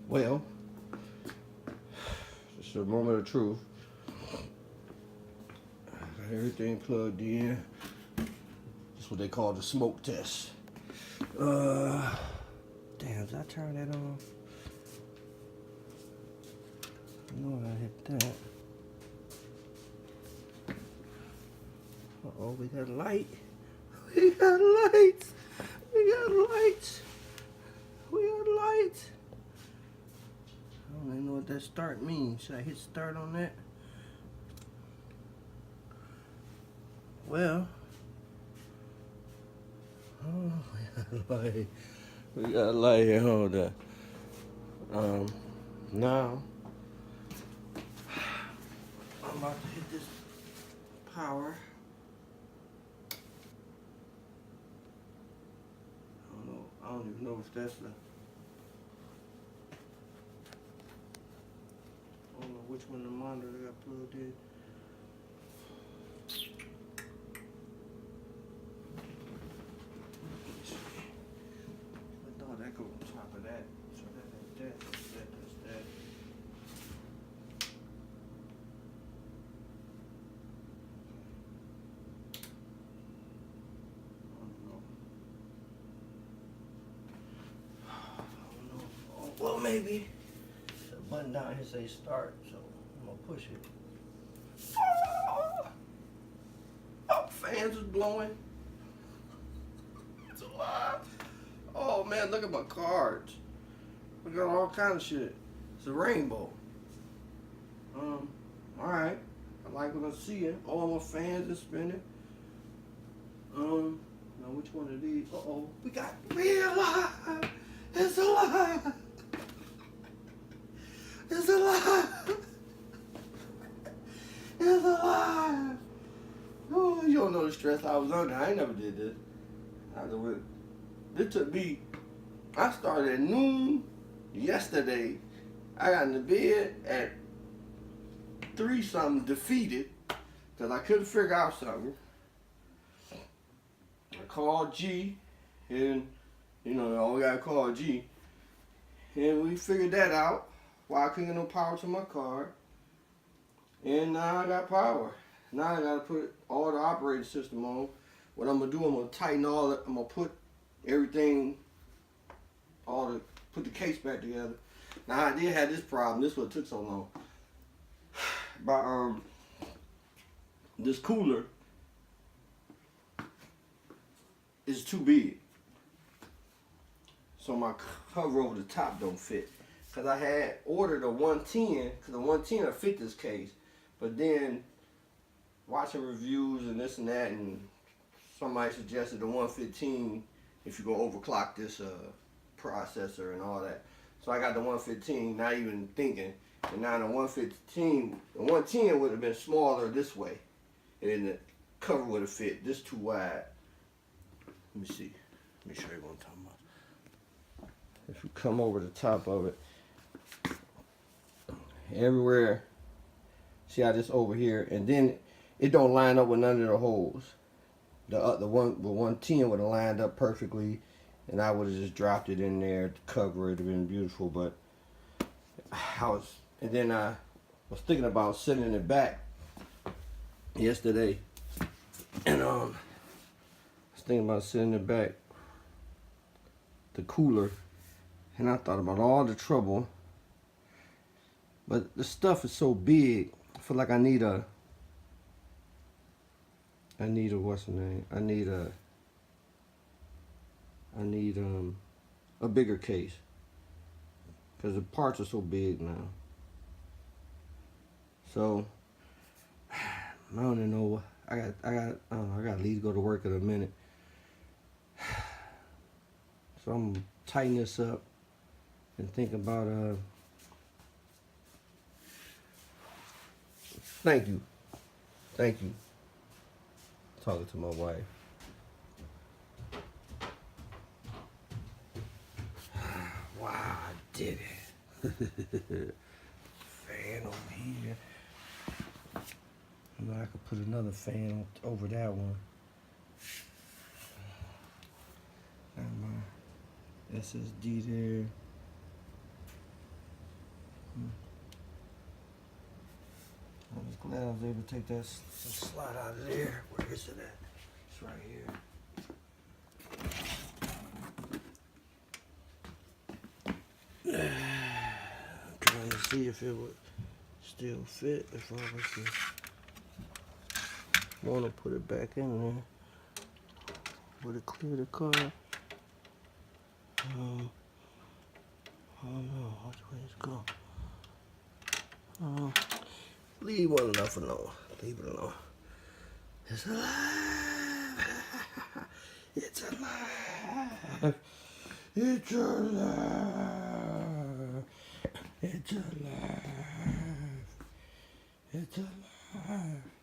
Well, it's a moment of truth. Got everything plugged in. That's what they call the smoke test. Damn, did I turn that on? I know I hit that. Uh-oh, we got light. We got lights. We got lights. We got lights. I don't even know what that start means. Should I hit start on that? Well, oh, we got light. We got light here. Hold on. Now I'm about to hit this power. I don't even know if that's the. I don't know which one the monitor got plugged in. I thought that go on top of that. So that ain't that. That's that. I don't know. Oh, well, maybe. The button down here says start, so I'm gonna push it. Oh, fans is blowing. It's alive. Oh man, look at my cards. We got all kind of shit. It's a rainbow. Alright. I like what I'm seeing. All my fans are spinning. Now which one of these? Uh-oh. We alive! It's alive! It's alive! It's alive! Oh, you don't know the stress I was under. I ain't never did this. It took me, I started at noon yesterday. I got in the bed at 3 something defeated because I couldn't figure out something. I called G, and you know, I always gotta call G. And we figured that out why I couldn't get no power to my car. And now I got power. Now I gotta put all the operating system on. What I'm gonna do, I'm gonna tighten all it, I'm gonna put everything, put the case back together. Now I did have this problem, this is what took so long. But this cooler is too big. So my cover over the top don't fit. Cause I had ordered a 110, cause the 110 will fit this case. But then watching reviews and this and that, and somebody suggested the 115 if you go overclock this processor and all that. So I got the 115, not even thinking. And now the 115, the 110 would have been smaller this way. And the cover would have fit. This too wide. Let me see. Let me show you what I'm talking about. If you come over the top of it, everywhere, see how this over here, and then it don't line up with none of the holes. The 110 would have lined up perfectly, and I would have just dropped it in there to cover it. It'd have been beautiful, but and then I was thinking about sending it back yesterday, and I was thinking about sending it back, the cooler, and I thought about all the trouble, but the stuff is so big, I feel like I need a what's the name? I need a bigger case, because the parts are so big now. So I don't even know. I got to leave to go to work in a minute. So I'm gonna tighten this up and think about thank you. Talking to my wife. Wow, I did it. Fan over here. You know, I could put another fan over that one. And my SSD there. was able to take that slide out of there. Where is it at? It's right here. I'm trying to see if it would still fit if I was to want to put it back in there. Would it clear the car? I don't know which way it's going. Leave one enough alone. Leave it alone. It's alive. It's alive. It's alive. It's alive. It's alive.